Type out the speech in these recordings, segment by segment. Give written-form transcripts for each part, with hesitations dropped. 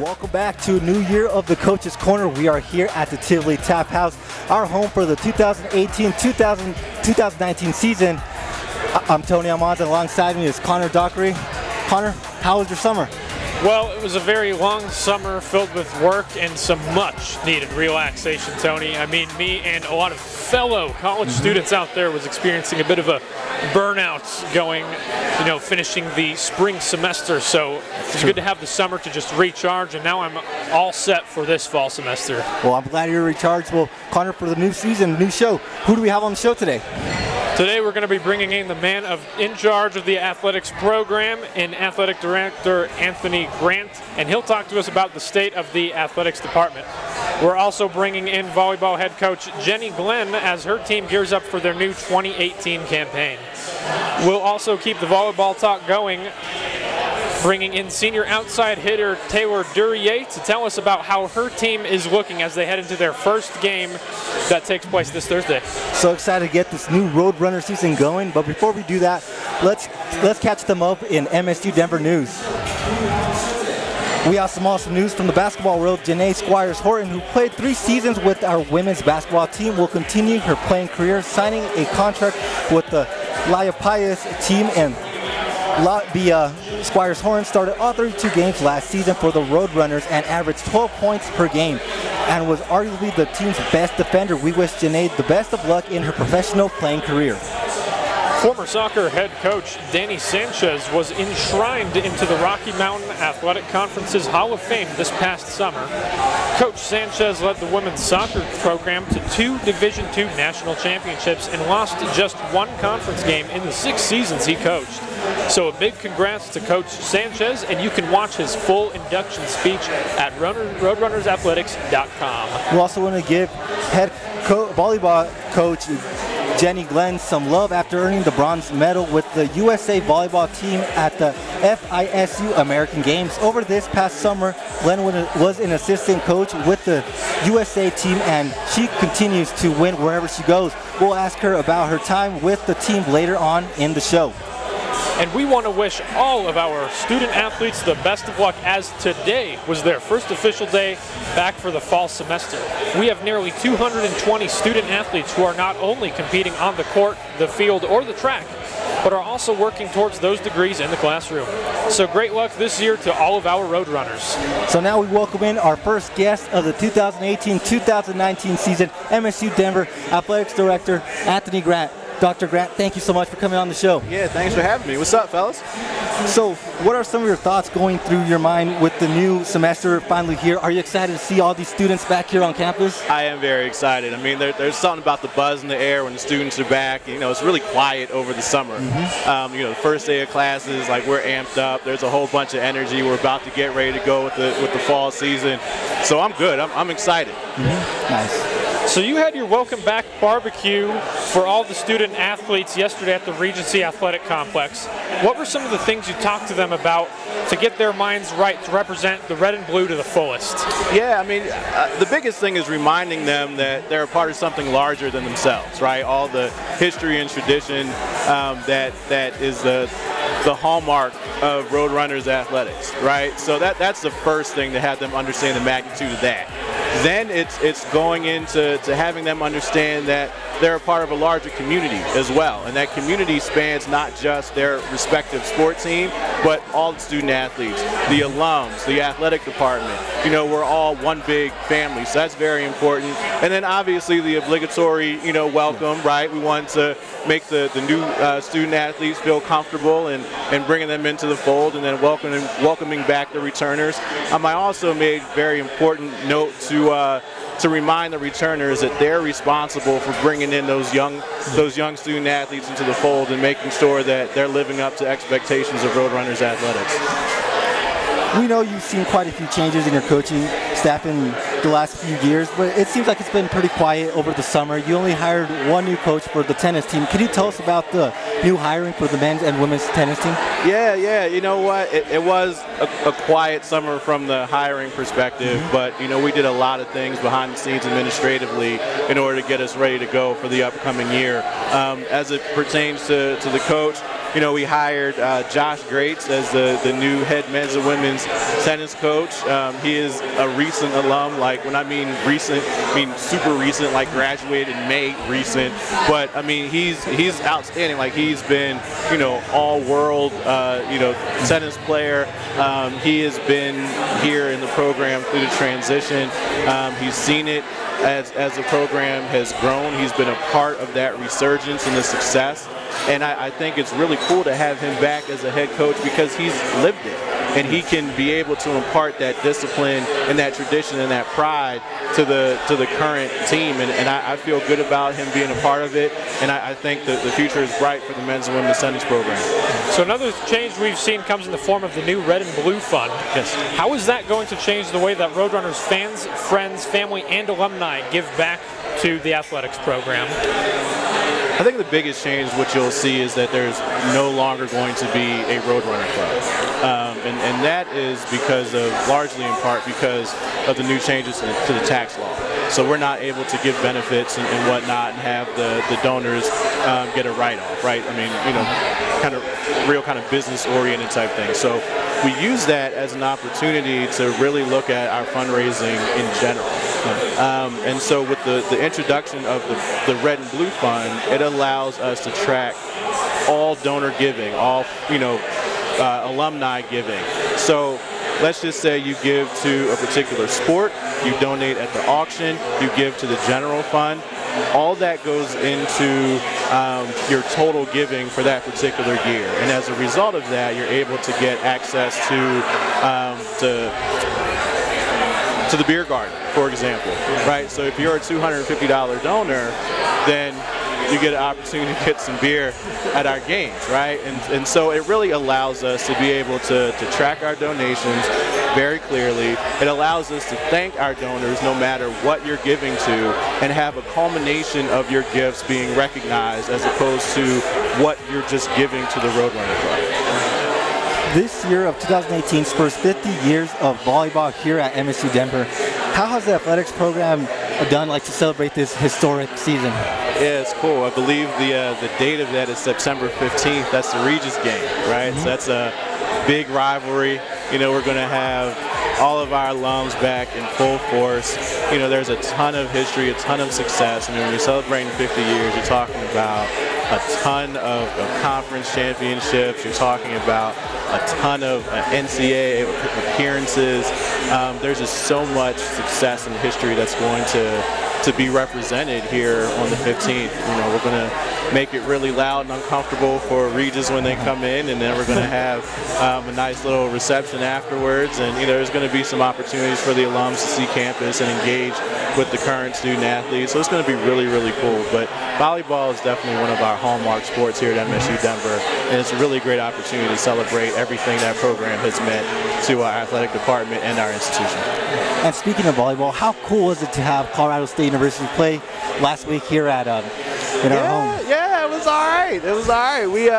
Welcome back to a new year of the Coach's Corner. We are here at the Tivoli Tap House, our home for the 2018-2019 season. I'm Tony Almanza, alongside me is Connor Dockery. Connor, how was your summer? Well, it was a very long summer filled with work and some much needed relaxation, Tony. I mean, me and a lot of fellow college students out there was experiencing a bit of a burnout going, finishing the spring semester. So it's good to have the summer to just recharge, and now I'm all set for this fall semester. Well, I'm glad you're recharged. Well, Connor, for the new season, new show, who do we have on the show today? Today we're going to be bringing in the man in charge of the athletics program and athletic director Anthony Grant, and he'll talk to us about the state of the athletics department. We're also bringing in volleyball head coach Jenny Glenn as her team gears up for their new 2018 campaign. We'll also keep the volleyball talk going, bringing in senior outside hitter Taylor Duryea to tell us about how her team is looking as they head into their first game that takes place this Thursday. So excited to get this new Roadrunner season going, but before we do that, let's catch them up in MSU Denver news. We have some awesome news from the basketball world. Janae Squires-Horton, who played 3 seasons with our women's basketball team, will continue her playing career, signing a contract with the Pius team. And Squires-Horton started all 32 games last season for the Roadrunners and averaged 12 points per game and was arguably the team's best defender. We wish Janae the best of luck in her professional playing career. Former soccer head coach Danny Sanchez was enshrined into the Rocky Mountain Athletic Conference's Hall of Fame this past summer. Coach Sanchez led the women's soccer program to 2 Division II national championships and lost just 1 conference game in the 6 seasons he coached. So a big congrats to Coach Sanchez, and you can watch his full induction speech at roadrunnersathletics.com. We also want to give head volleyball coach Jenny Glenn some love after earning the bronze medal with the USA volleyball team at the FISU American Games. Over this past summer, Glenn was an assistant coach with the USA team, and she continues to win wherever she goes. We'll ask her about her time with the team later on in the show. And we want to wish all of our student athletes the best of luck, as today was their first official day back for the fall semester. We have nearly 220 student athletes who are not only competing on the court, the field, or the track, but are also working towards those degrees in the classroom. So great luck this year to all of our Roadrunners. So now we welcome in our first guest of the 2018-2019 season, MSU Denver Athletics Director Anthony Grant. Dr. Grant, thank you so much for coming on the show. Yeah, thanks for having me. What's up, fellas? So, what are some of your thoughts going through your mind with the new semester finally here? Are you excited to see all these students back here on campus? I am very excited. I mean, there's something about the buzz in the air when the students are back. It's really quiet over the summer. The first day of classes, like, we're amped up. There's a whole bunch of energy. We're about to get ready to go with the fall season. So I'm good. I'm excited. Nice. So you had your welcome back barbecue for all the student athletes yesterday at the Regency Athletic Complex. What were some of the things you talked to them about to get their minds right to represent the red and blue to the fullest? Yeah, I mean, the biggest thing is reminding them that they're a part of something larger than themselves, right? All the history and tradition that is the hallmark of Roadrunners athletics, right? So that's the first thing, to have them understand the magnitude of that. Then it's going into having them understand that they're a part of a larger community as well, and that community spans not just their respective sport team, but all the student athletes, the alums, the athletic department. We're all one big family, so that's very important. And then obviously the obligatory, welcome, right? We want to make the new student athletes feel comfortable and bringing them into the fold, and then welcoming back the returners. I also made very important note to remind the returners that they're responsible for bringing in those young student athletes into the fold and making sure that they're living up to expectations of Roadrunners athletics. We know you've seen quite a few changes in your coaching staff in the last few years, but it seems like it's been pretty quiet over the summer. You only hired 1 new coach for the tennis team. Can you tell us about the new hiring for the men's and women's tennis team? Yeah. You know what? It was a quiet summer from the hiring perspective, but we did a lot of things behind the scenes administratively in order to get us ready to go for the upcoming year. As it pertains to the coach, we hired Josh Greats as the new head men's and women's tennis coach. He is a recent alum. Like, when I mean recent, I mean super recent, like graduated in May recent. But I mean, he's outstanding. Like, he's been, all-world, tennis player. He has been here in the program through the transition. He's seen it as the program has grown. He's been a part of that resurgence and the success. And I think it's really cool to have him back as a head coach because he's lived it. And he can be able to impart that discipline and that tradition and that pride to the current team. And I feel good about him being a part of it. And I think that the future is bright for the men's and women's tennis program. So another change we've seen comes in the form of the new Red and Blue Fund. Yes. How is that going to change the way that Roadrunners fans, friends, family, and alumni give back to the athletics program? I think the biggest change, what you'll see, is that there's no longer going to be a Roadrunner club. And that is largely in part because of the new changes to the tax law. So we're not able to give benefits and whatnot and have the donors get a write-off, right? I mean, kind of business-oriented type thing. So we use that as an opportunity to really look at our fundraising in general. And so with the introduction of the Red and Blue Fund, it allows us to track all donor giving, all alumni giving. So let's just say you give to a particular sport, you donate at the auction, you give to the general fund. All that goes into your total giving for that particular year. And as a result of that, you're able to get access to the beer garden, for example, right? So if you're a $250 donor, then you get an opportunity to get some beer at our games, right? And so it really allows us to be able to track our donations very clearly. It allows us to thank our donors no matter what you're giving to and have a culmination of your gifts being recognized as opposed to what you're just giving to the Roadrunner Club. This year of 2018 spurs 50 years of volleyball here at MSU Denver. How has the athletics program done to celebrate this historic season? Yeah, it's cool. I believe the date of that is September 15th. That's the Regis game, right? Mm-hmm. So that's a big rivalry. We're going to have all of our alums back in full force. There's a ton of history, a ton of success. When you're celebrating 50 years, you're talking about a ton of conference championships. You're talking about a ton of NCAA appearances. There's just so much success and history that's going to be represented here on the 15th. We're going to make it really loud and uncomfortable for Regis when they come in, and then we're going to have a nice little reception afterwards. And there's going to be some opportunities for the alums to see campus and engage with the current student athletes. So it's going to be really, really cool. But volleyball is definitely one of our hallmark sports here at MSU Denver, and it's a really great opportunity to celebrate everything that program has meant to our athletic department and our institution. And speaking of volleyball, how cool is it to have Colorado State University play last week here at our home? Yeah, it was all right. It was all right. We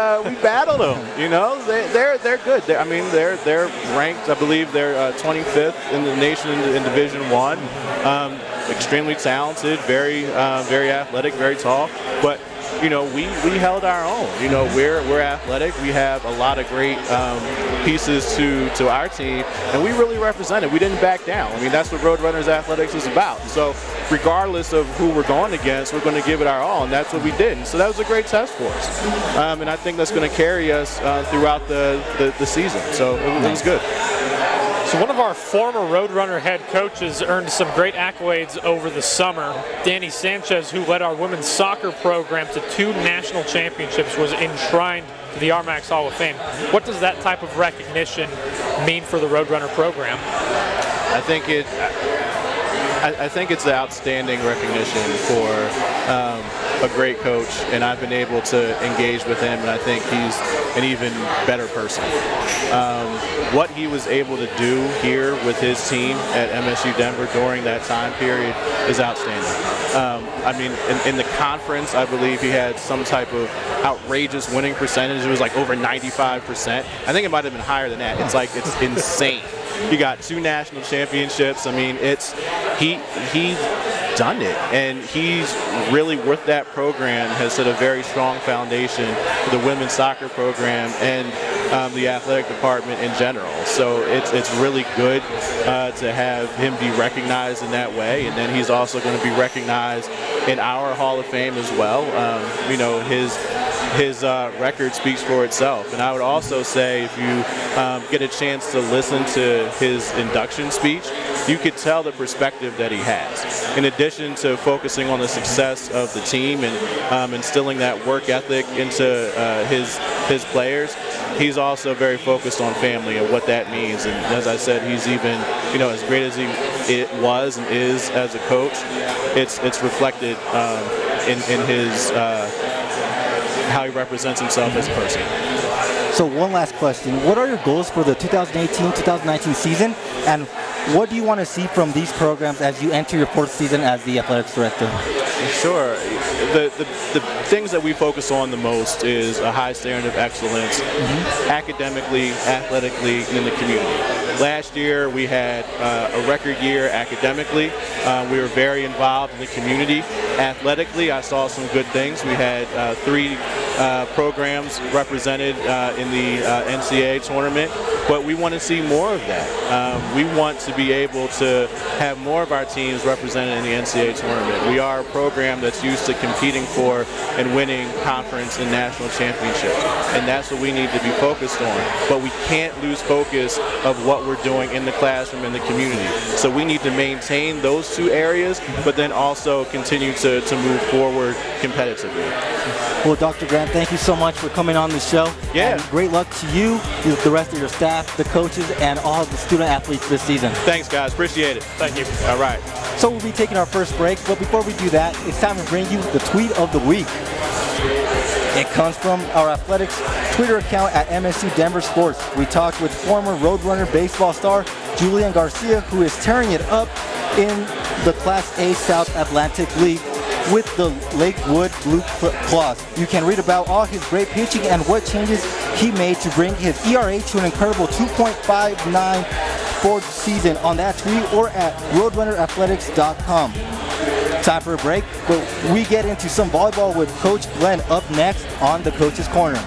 battled them. They're good. They're ranked. I believe they're 25th in the nation in Division I. Extremely talented, very athletic, very tall. But we held our own. We're athletic. We have a lot of great pieces to our team, and we really represented. We didn't back down. That's what Roadrunners Athletics is about. So regardless of who we're going against, we're going to give it our all, and that's what we did. And so that was a great test for us. And I think that's going to carry us throughout the season. So it was good. So one of our former Roadrunner head coaches earned some great accolades over the summer. Danny Sanchez, who led our women's soccer program to 2 national championships, was enshrined to the RMAX Hall of Fame. What does that type of recognition mean for the Roadrunner program? I think it's an outstanding recognition for a great coach, and I've been able to engage with him, and I think he's an even better person. What he was able to do here with his team at MSU Denver during that time period is outstanding. In the conference, I believe he had some type of outrageous winning percentage. It was like over 95%. I think it might have been higher than that. It's insane. He got 2 national championships. He done it. And he's really, with that program, has set a very strong foundation for the women's soccer program and the athletic department in general. So it's really good to have him be recognized in that way. And then he's also going to be recognized in our Hall of Fame as well. You know, his record speaks for itself. And I would also say, if you get a chance to listen to his induction speech, you could tell the perspective that he has. In addition to focusing on the success of the team and instilling that work ethic into his players, he's also very focused on family and what that means. And as I said, he's even, you know, as great as he was and is as a coach, it's reflected in his how he represents himself as a person. So one last question. What are your goals for the 2018-2019 season, and what do you want to see from these programs as you enter your 4th season as the athletics director? Sure. The things that we focus on the most is a high standard of excellence, academically, athletically, and in the community. Last year we had a record year academically. We were very involved in the community. Athletically, I saw some good things. We had 3 programs represented in the NCAA tournament, but we want to see more of that. We want to be able to have more of our teams represented in the NCAA tournament. We are a program that's used to competing for and winning conference and national championships, and that's what we need to be focused on. But we can't lose focus of what we're doing in the classroom and the community. So we need to maintain those 2 areas, but then also continue to move forward competitively. Well, Dr. Grant, thank you so much for coming on the show. Yeah. And great luck to you, the rest of your staff, the coaches, and all of the student athletes this season. Thanks, guys. Appreciate it. Thank you. All right. So we'll be taking our first break, but before we do that, it's time to bring you the tweet of the week. It comes from our athletics Twitter account at MSU Denver Sports. We talked with former Roadrunner baseball star Julian Garcia, who is tearing it up in the Class A South Atlantic League with the Lakewood Blue Claws. You can read about all his great pitching and what changes he made to bring his ERA to an incredible 2.59 for the season on that tweet or at roadrunnerathletics.com. Time for a break, but we get into some volleyball with Coach Glenn up next on the Coach's Corner.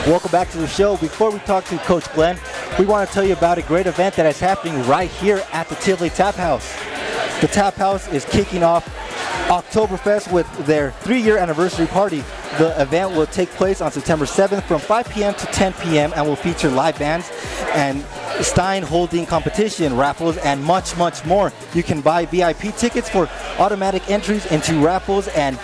Welcome back to the show. Before we talk to Coach Glenn, we want to tell you about a great event that is happening right here at the Tivoli Tap House. The Tap House is kicking off Oktoberfest with their 3-year anniversary party. The event will take place on September 7th from 5 p.m. to 10 p.m. and will feature live bands and Stein holding competition, raffles, and much, much more. You can buy VIP tickets for automatic entries into raffles and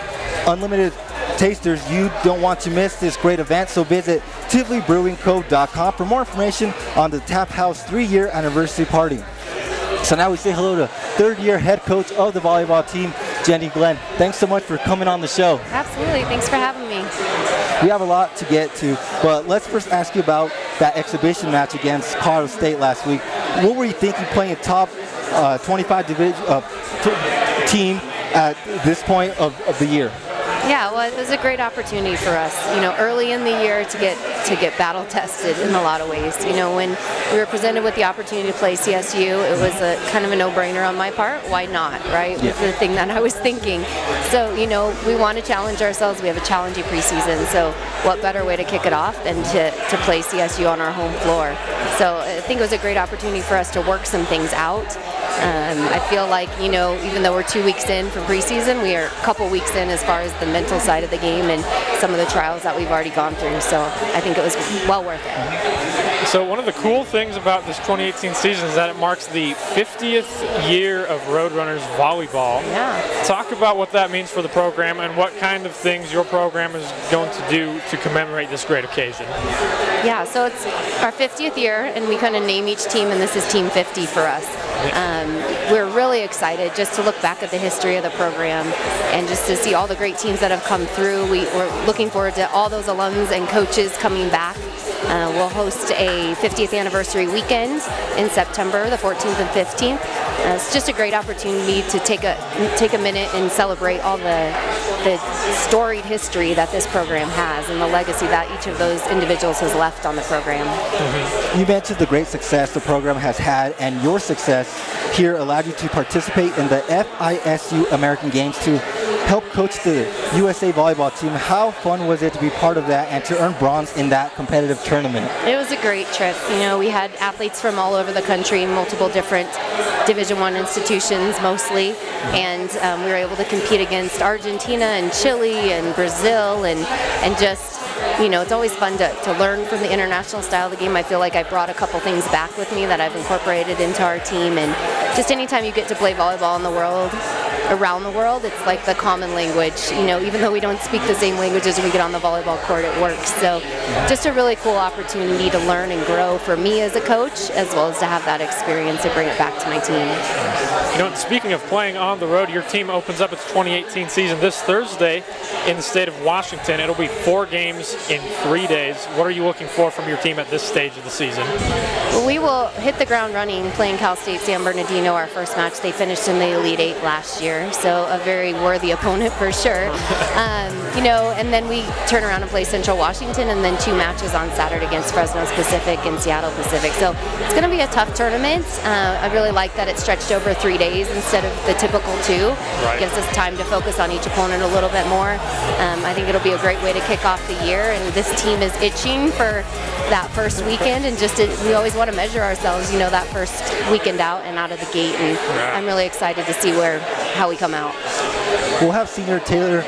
unlimited tasters. You don't want to miss this great event, so visit TivoliBrewingCo.com for more information on the Tap House 3-year anniversary party. So now we say hello to 3rd-year head coach of the volleyball team, Jenny Glenn. Thanks so much for coming on the show. Absolutely. Thanks for having me. We have a lot to get to, but let's first ask you about that exhibition match against Colorado State last week. What were you thinking playing a top 25 division team at this point of the year? Yeah, well, it was a great opportunity for us, early in the year to get battle tested in a lot of ways. When we were presented with the opportunity to play CSU, it was a kind of a no-brainer on my part. Why not, right? Yeah. Was the thing that I was thinking. So, we want to challenge ourselves. We have a challenging preseason, so what better way to kick it off than to play CSU on our home floor? So I think it was a great opportunity for us to work some things out. I feel like, even though we're 2 weeks in from preseason, we are a couple weeks in as far as the mental side of the game and some of the trials that we've already gone through. So I think it was well worth it. So one of the cool things about this 2018 season is that it marks the 50th year of Roadrunners volleyball. Yeah. Talk about what that means for the program and what kind of things your program is going to do to commemorate this great occasion. Yeah, so it's our 50th year, and we kind of name each team, and this is Team 50 for us. We're really excited just to look back at the history of the program and just to see all the great teams that have come through. We're looking forward to all those alums and coaches coming back. We'll host a 50th anniversary weekend in September, the 14th and 15th. It's just a great opportunity to take a minute and celebrate all the storied history that this program has and the legacy that each of those individuals has left on the program. Mm-hmm. You mentioned the great success the program has had, and your success here allowed you to participate in the FISU American Games to help coach the USA volleyball team. How fun was it to be part of that and to earn bronze in that competitive tournament? It was a great trip. We had athletes from all over the country, multiple different Division I institutions mostly, and we were able to compete against Argentina and Chile and Brazil and just, it's always fun to learn from the international style of the game. I feel like I brought a couple things back with me that I've incorporated into our team, and just anytime you get to play volleyball in the world, around the world, it's like the common language. Even though we don't speak the same languages when we get on the volleyball court, it works. So just a really cool opportunity to learn and grow for me as a coach, as well as to have that experience and bring it back to my team. Speaking of playing on the road, your team opens up its 2018 season this Thursday in the state of Washington. It'll be 4 games in 3 days. What are you looking for from your team at this stage of the season? Well, we will hit the ground running playing Cal State San Bernardino, our first match. They finished in the Elite Eight last year, so a very worthy opponent for sure. And then we turn around and play Central Washington, and then 2 matches on Saturday against Fresno Pacific and Seattle Pacific. So it's going to be a tough tournament. I really like that it's stretched over 3 days instead of the typical 2. Right. It gives us time to focus on each opponent a little bit more. I think it'll be a great way to kick off the year, and this team is itching for that first weekend, and we always want to measure ourselves, that first weekend out and out of the gate, and I'm really excited to see how we come out. We'll have senior Taylor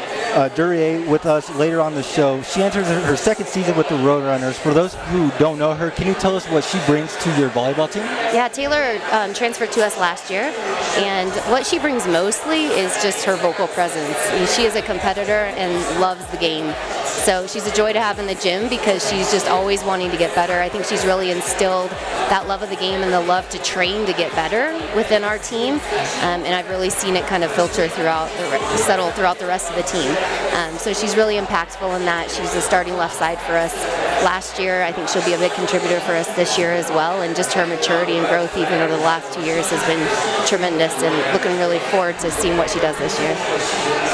Duryea with us later on the show. She enters her second season with the Roadrunners. For those who don't know her, can you tell us what she brings to your volleyball team? Yeah, Taylor transferred to us last year, and what she brings mostly is just her vocal presence. She is a competitor and loves the game. So she's a joy to have in the gym because she's just always wanting to get better. I think she's really instilled that love of the game and the love to train to get better within our team. And I've really seen it kind of filter settle throughout the rest of the team. So she's really impactful in that. She's a starting left side for us last year. I think she'll be a big contributor for us this year as well. And just her maturity and growth even over the last 2 years has been tremendous, and looking really forward to seeing what she does this year.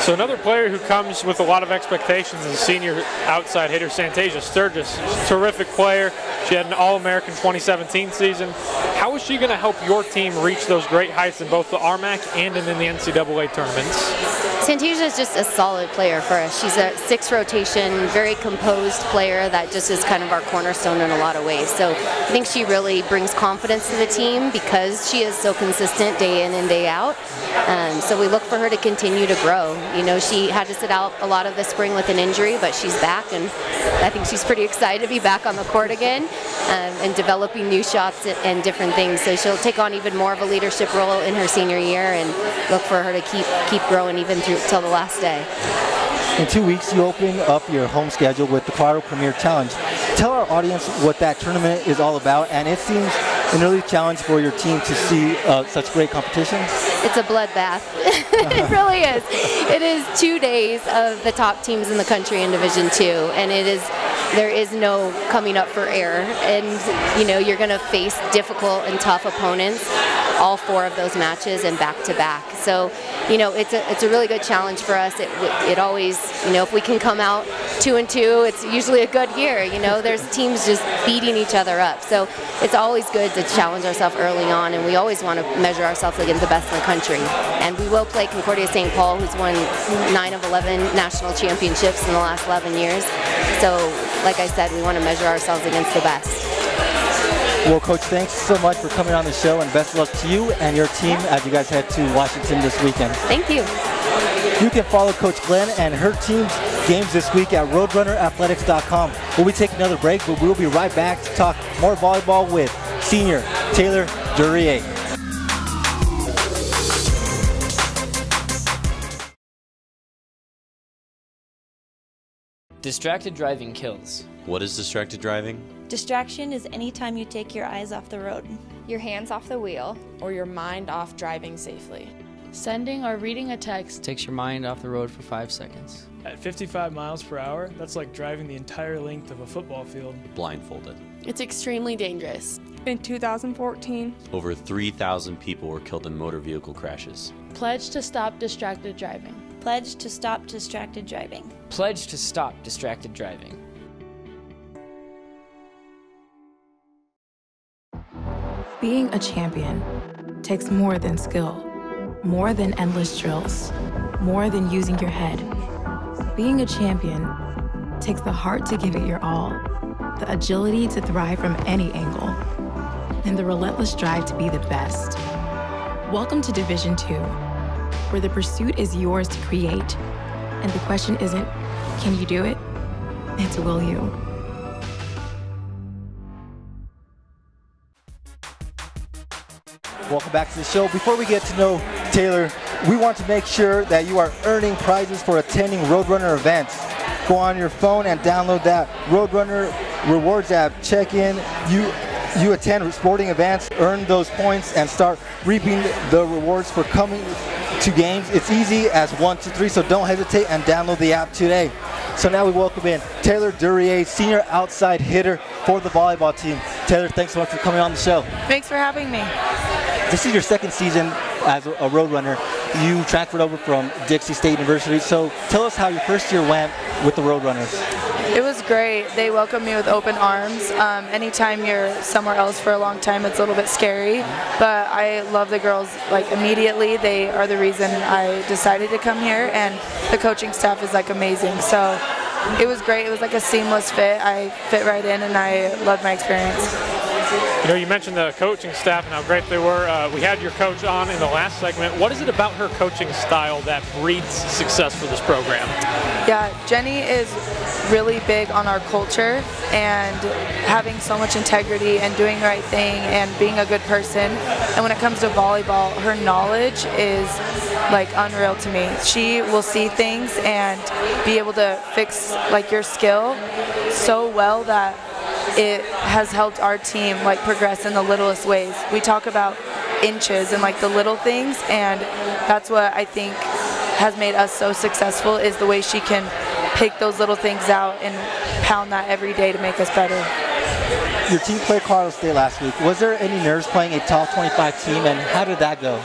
So another player who comes with a lot of expectations is senior outside hitter Santasia Sturgis. Terrific player. She had an All-American 2017 season. How is she going to help your team reach those great heights in both the RMAC and in the NCAA tournaments? Santasia is just a solid player for us. She's a 6 rotation, very composed player that just is kind of our cornerstone in a lot of ways. So I think she really brings confidence to the team because she is so consistent day in and day out. So we look for her to continue to grow. She had to sit out a lot of the spring with an injury, but she's back, and I think she's pretty excited to be back on the court again and developing new shots and different things. So she'll take on even more of a leadership role in her senior year, and look for her to keep growing even till the last day. In 2 weeks, you open up your home schedule with the Colorado Premier Challenge. Tell our audience what that tournament is all about, and it seems an early challenge for your team to see such great competition. It's a bloodbath. It really is. It is 2 days of the top teams in the country in Division II, and there is no coming up for air. And you're going to face difficult and tough opponents, all 4 of those matches and back to back. So, you know, it's a really good challenge for us. It always, you know, if we can come out 2-2, it's usually a good year. You know, there's teams just beating each other up. So it's always good to challenge ourselves early on, and we always want to measure ourselves against the best in the country. And we will play Concordia St. Paul, who's won 9 of 11 national championships in the last 11 years. So, like I said, we want to measure ourselves against the best. Well, Coach, thanks so much for coming on the show, and best of luck to you and your team as you guys head to Washington this weekend. Thank you. You can follow Coach Glenn and her team's games this week at roadrunnerathletics.com. We'll be taking another break, but we'll be right back to talk more volleyball with senior Taylor Duryea. Distracted driving kills. What is distracted driving? Distraction is any time you take your eyes off the road. Your hands off the wheel. Or your mind off driving safely. Sending or reading a text Takes your mind off the road for 5 seconds. At 55 miles per hour, that's like driving the entire length of a football field. Blindfolded. It's extremely dangerous. In 2014, over 3,000 people were killed in motor vehicle crashes. Pledge to stop distracted driving. Pledge to stop distracted driving. Pledge to stop distracted driving. Being a champion takes more than skill, more than endless drills, more than using your head. Being a champion takes the heart to give it your all, the agility to thrive from any angle, and the relentless drive to be the best. Welcome to Division II, where the pursuit is yours to create, and the question isn't, can you do it? It's will you? Welcome back to the show. Before we get to know Taylor, we want to make sure that you are earning prizes for attending Roadrunner events. Go on your phone and download that Roadrunner Rewards app. Check in. You attend sporting events, earn those points, and start reaping the rewards for coming to games. It's easy as 1, 2, 3, so don't hesitate and download the app today. So now we welcome in Taylor Duryea, senior outside hitter for the volleyball team. Taylor, thanks so much for coming on the show. Thanks for having me. This is your second season as a Roadrunner. You transferred over from Dixie State University. So tell us how your first year went with the Roadrunners. It was great. They welcomed me with open arms. Anytime you're somewhere else for a long time, it's a little bit scary. But I love the girls like immediately. They are the reason I decided to come here, and the coaching staff is like amazing. So it was great. It was like a seamless fit. I fit right in, and I loved my experience. You know, you mentioned the coaching staff and how great they were. We had your coach on in the last segment. What is it about her coaching style that breeds success for this program? Yeah, Jenny is really big on our culture and having so much integrity and doing the right thing and being a good person. And when it comes to volleyball, her knowledge is like unreal to me. She will see things and be able to fix like your skill so well that it has helped our team like progress in the littlest ways. We talk about inches and like the little things, and that's what I think has made us so successful, is the way she can pick those little things out and pound that every day to make us better. Your team played Colorado State last week. Was there any nerves playing a top 25 team, and how did that go?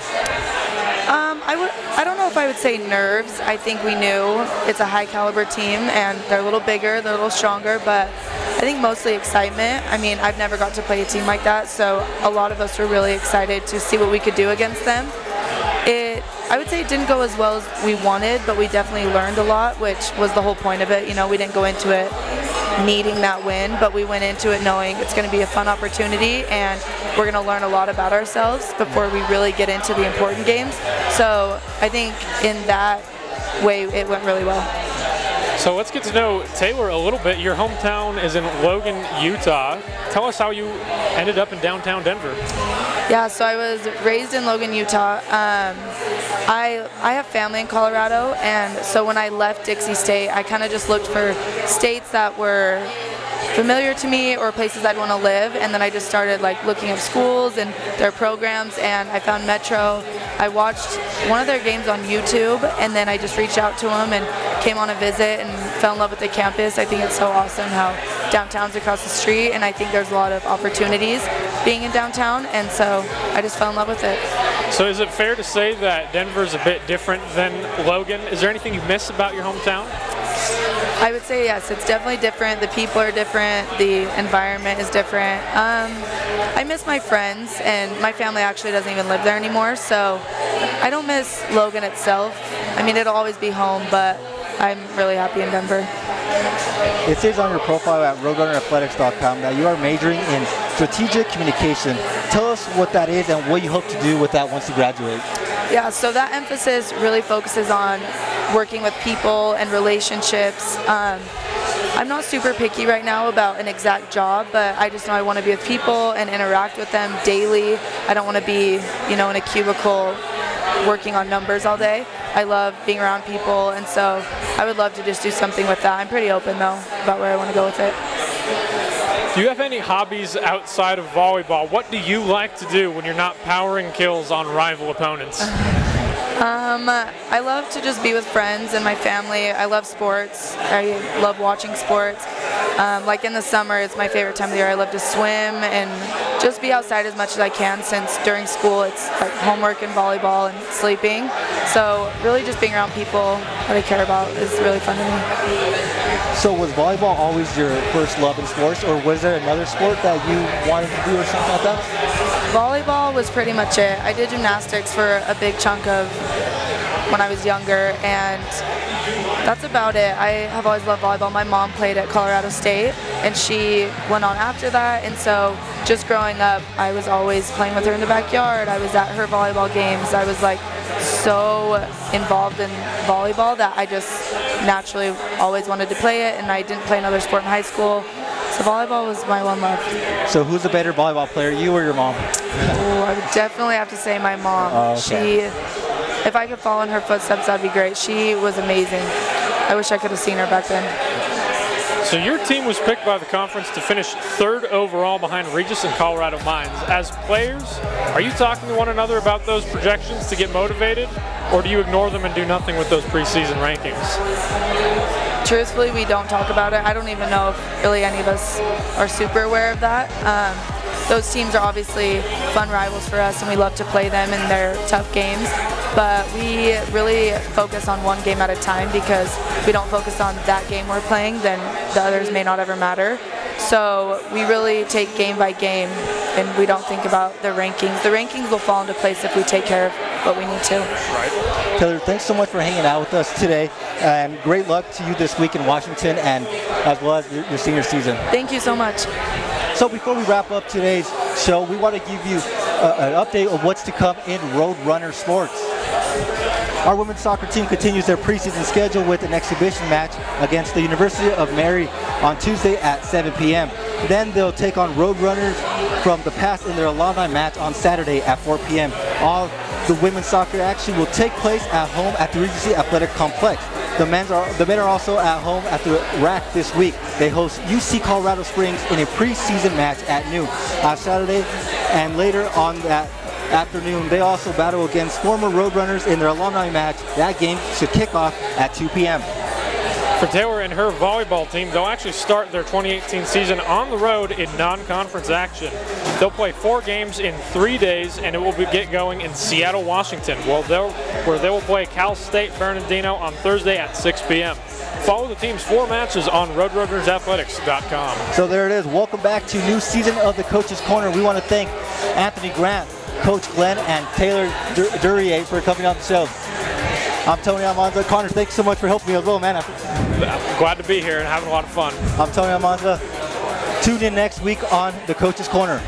I don't know if I would say nerves. I think we knew it's a high caliber team, and they're a little bigger, they're a little stronger, but I think mostly excitement. I mean, I've never got to play a team like that, so a lot of us were really excited to see what we could do against them. I would say it didn't go as well as we wanted, but we definitely learned a lot, which was the whole point of it. You know, we didn't go into it needing that win, but we went into it knowing it's going to be a fun opportunity, and we're going to learn a lot about ourselves before we really get into the important games. So I think in that way it went really well. So let's get to know Taylor a little bit. Your hometown is in Logan, Utah. Tell us how you ended up in downtown Denver. Yeah, so I was raised in Logan, Utah. I have family in Colorado, and so when I left Dixie State, I kind of just looked for states that were familiar to me or places I'd want to live, and then I just started like looking up schools and their programs, and I found Metro. I watched one of their games on YouTube, and then I just reached out to them and came on a visit and fell in love with the campus. I think it's so awesome how downtown's across the street, and I think there's a lot of opportunities being in downtown, and so I just fell in love with it. So is it fair to say that Denver's a bit different than Logan? Is there anything you miss about your hometown? I would say yes, it's definitely different. The people are different, the environment is different. I miss my friends, and my family actually doesn't even live there anymore, so I don't miss Logan itself. I mean, it'll always be home, but I'm really happy in Denver. It says on your profile at roadrunnerathletics.com that you are majoring in strategic communication. Tell us what that is and what you hope to do with that once you graduate. Yeah, so that emphasis really focuses on working with people and relationships. I'm not super picky right now about an exact job, but I just know I want to be with people and interact with them daily. I don't want to be, in a cubicle working on numbers all day. I love being around people, and so I would love to just do something with that. I'm pretty open, though, about where I want to go with it. Do you have any hobbies outside of volleyball? What do you like to do when you're not powering kills on rival opponents? I love to just be with friends and my family. I love sports. I love watching sports. Like in the summer, it's my favorite time of the year. I love to swim and just be outside as much as I can, since during school it's like homework and volleyball and sleeping. So really just being around people that I care about is really fun to me. So was volleyball always your first love in sports, or was there another sport that you wanted to do or something like that? Volleyball was pretty much it. I did gymnastics for a big chunk of when I was younger, and that's about it. I have always loved volleyball. My mom played at Colorado State, and she went on after that, and so just growing up, I was always playing with her in the backyard. I was at her volleyball games. I was like so involved in volleyball that I just naturally always wanted to play it, and I didn't play another sport in high school. So volleyball was my one love. So who's the better volleyball player, you or your mom? Oh, I would definitely have to say my mom. Oh, okay. If I could follow in her footsteps, that'd be great. She was amazing. I wish I could have seen her back then. So your team was picked by the conference to finish 3rd overall behind Regis and Colorado Mines. As players, are you talking to one another about those projections to get motivated, or do you ignore them and do nothing with those preseason rankings? Truthfully, we don't talk about it. I don't even know if really any of us are super aware of that. Those teams are obviously fun rivals for us, and we love to play them in their tough games. But we really focus on one game at a time, because if we don't focus on that game we're playing, then the others may not ever matter. So we really take game by game, and we don't think about the rankings. The rankings will fall into place if we take care of what we need to. Right. Taylor, thanks so much for hanging out with us today, and great luck to you this week in Washington, and as well as your senior season. Thank you so much. So before we wrap up today's show, we want to give you an update of what's to come in Roadrunner sports. Our women's soccer team continues their preseason schedule with an exhibition match against the University of Mary on Tuesday at 7 p.m. Then they'll take on Roadrunners from the past in their alumni match on Saturday at 4 p.m. All the women's soccer action will take place at home at the Regency Athletic Complex. The men are also at home at the RAC this week. They host UC Colorado Springs in a preseason match at noon on Saturday, and later on that afternoon, they also battle against former Roadrunners in their alumni match. That game should kick off at 2 p.m. For Taylor and her volleyball team, they'll actually start their 2018 season on the road in non-conference action. They'll play 4 games in 3 days, and it will get going in Seattle, Washington, where they will play Cal State Bernardino on Thursday at 6 p.m. Follow the team's 4 matches on roadrunnerathletics.com. So there it is. Welcome back to new season of the Coach's Corner. We want to thank Anthony Grant, Coach Glenn, and Taylor Duryea for coming on the show. I'm Tony Almanza Connor. Thanks so much for helping me as well, man. I'm glad to be here and having a lot of fun. I'm Tony Almanza. Tune in next week on the Coach's Corner.